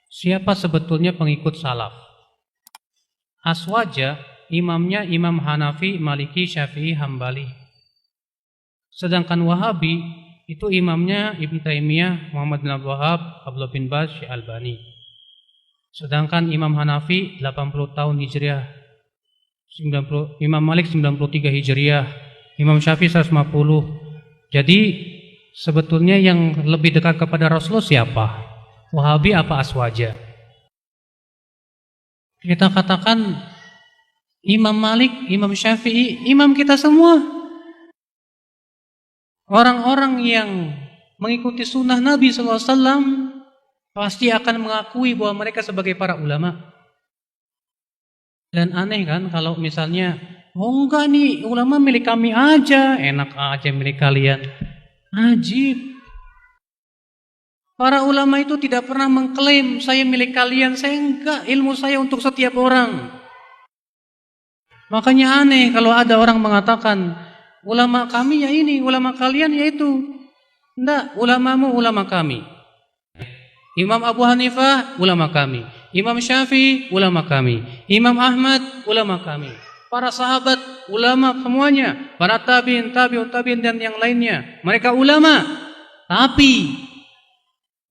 Siapa sebetulnya pengikut salaf? Aswaja, imamnya Imam Hanafi, Maliki, Syafi'i, Hambali. Sedangkan Wahabi, itu imamnya Ibn Taimiyah, Muhammad bin Abdul Wahab, Abdullah bin Baz, Syekh Albani. Sedangkan Imam Hanafi 80 tahun Hijriah, Imam Malik 93 Hijriah, Imam Syafi'i 150. Jadi sebetulnya yang lebih dekat kepada Rasulullah siapa? Wahabi apa Aswaja? Kita katakan Imam Malik, Imam Syafi'i, imam kita semua. Orang-orang yang mengikuti sunnah Nabi SAW pasti akan mengakui bahwa mereka sebagai para ulama. Dan aneh kan kalau misalnya, oh enggak nih ulama milik kami aja, enak aja milik kalian. Ajib. Para ulama itu tidak pernah mengklaim saya milik kalian, saya enggak, ilmu saya untuk setiap orang. Makanya aneh kalau ada orang mengatakan ulama kami ya ini, ulama kalian ya itu. Enggak, ulamamu ulama kami. Imam Abu Hanifah ulama kami, Imam Syafi'i ulama kami, Imam Ahmad ulama kami. Para sahabat ulama semuanya, para tabi'in, tabi'ut tabi'in dan yang lainnya, mereka ulama. Tapi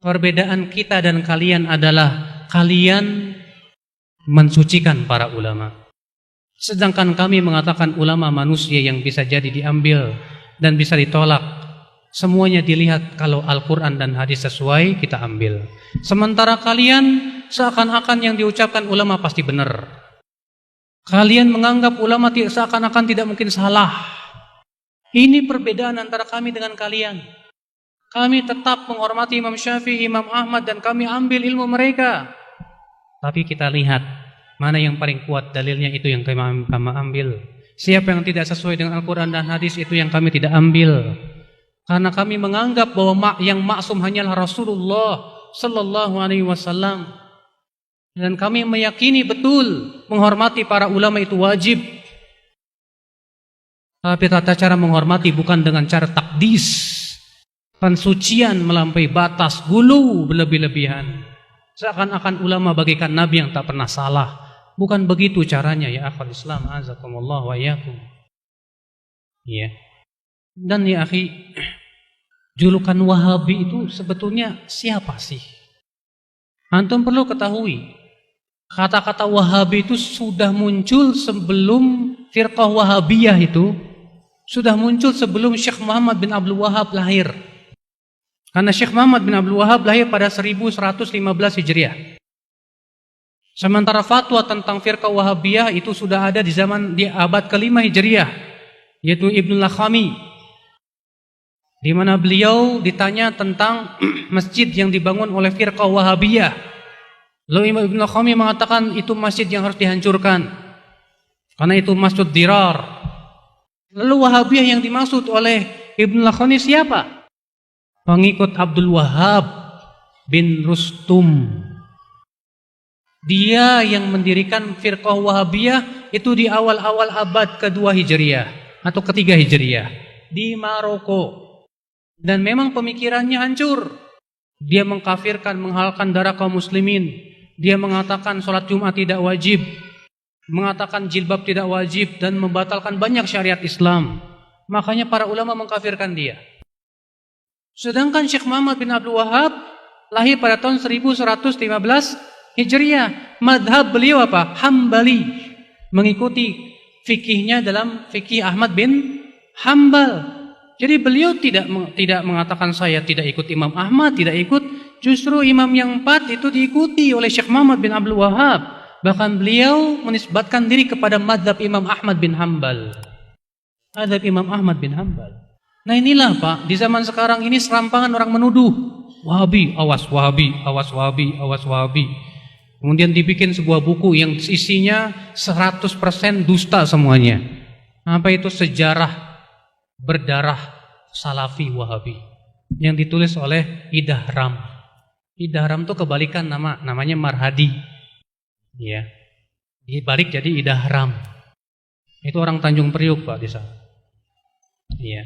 perbedaan kita dan kalian adalah kalian mensucikan para ulama. Sedangkan kami mengatakan ulama manusia yang bisa jadi diambil dan bisa ditolak. Semuanya dilihat kalau Al-Quran dan hadis sesuai kita ambil. Sementara kalian seakan-akan yang diucapkan ulama pasti benar. Kalian menganggap ulama seakan-akan tidak mungkin salah. Ini perbedaan antara kami dengan kalian. Kami tetap menghormati Imam Syafi'i, Imam Ahmad dan kami ambil ilmu mereka. Tapi kita lihat mana yang paling kuat dalilnya, itu yang kami ambil. Siapa yang tidak sesuai dengan Al-Quran dan hadis, itu yang kami tidak ambil. Karena kami menganggap bahwa yang maksum hanyalah Rasulullah Sallallahu Alaihi Wasallam. Dan kami meyakini betul menghormati para ulama itu wajib. Tapi tata cara menghormati bukan dengan cara takdis, pensucian melampaui batas, gulu berlebih-lebihan. Seakan-akan ulama bagaikan nabi yang tak pernah salah. Bukan begitu caranya ya akhwal Islam, azakumullah wa iyyakum. Ya. Dan ya akhi, julukan Wahabi itu sebetulnya siapa sih? Antum perlu ketahui, kata-kata Wahabi itu sudah muncul sebelum firqah Wahabiyah itu, sudah muncul sebelum Syekh Muhammad bin Abdul Wahab lahir. Karena Syekh Muhammad bin Abdul Wahab lahir pada 1115 Hijriah. Sementara fatwa tentang firqah Wahabiyah itu sudah ada di abad ke-5 Hijriah, yaitu Ibnul Lakhami, di mana beliau ditanya tentang masjid yang dibangun oleh firqah Wahabiyah. Lalu Imam Ibn Lakhami mengatakan itu masjid yang harus dihancurkan karena itu masjid dirar. Lalu Wahabiyah yang dimaksud oleh Ibn Lakhami siapa? Pengikut Abdul Wahab bin Rustum. Dia yang mendirikan firqah Wahabiyah itu di awal-awal abad kedua Hijriah atau ketiga Hijriah di Maroko. Dan memang pemikirannya hancur. Dia mengkafirkan, menghalalkan darah kaum muslimin. Dia mengatakan sholat Jumat tidak wajib, mengatakan jilbab tidak wajib, dan membatalkan banyak syariat Islam. Makanya para ulama mengkafirkan dia. Sedangkan Syekh Muhammad bin Abdul Wahab lahir pada tahun 1115 Hijriah. Madhab beliau apa? Hambali. Mengikuti fikihnya dalam fikih Ahmad bin Hambal. Jadi beliau tidak mengatakan saya tidak ikut Imam Ahmad, tidak ikut. Justru imam yang 4 itu diikuti oleh Syekh Muhammad bin Abdul Wahab. Bahkan beliau menisbatkan diri kepada madhab Imam Ahmad bin Hambal. Madhab Imam Ahmad bin Hambal. Nah inilah Pak, di zaman sekarang ini serampangan orang menuduh Wahabi, awas Wahabi, awas Wahabi, awas Wahabi. Kemudian dibikin sebuah buku yang isinya 100% dusta semuanya. Apa itu? Sejarah berdarah Salafi Wahabi yang ditulis oleh Idahram. Idahram itu kebalikan namanya Marhadi. Ya. Dibalik jadi Idahram. Itu orang Tanjung Priuk Pak di sana. Iya.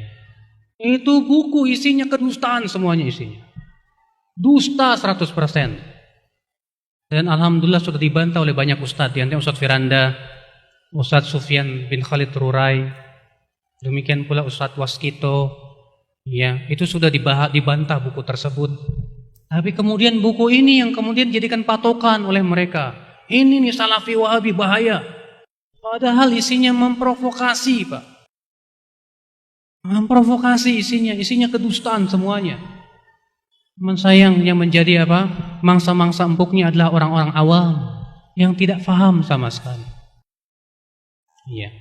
Itu buku isinya kedustaan semuanya isinya. Dusta 100%. Dan alhamdulillah sudah dibantah oleh banyak ustadz, yang Ustadz Firanda, Ustadz Sufyan bin Khalid Rurai, demikian pula Ustadz Waskito, ya, itu sudah dibantah buku tersebut. Tapi kemudian buku ini yang kemudian jadikan patokan oleh mereka. Ini nih Salafi Wahabi bahaya. Padahal isinya memprovokasi, Pak. Memprovokasi isinya kedustaan semuanya. Cuman sayang yang menjadi apa? Mangsa-mangsa empuknya adalah orang-orang awam yang tidak paham sama sekali. Iya.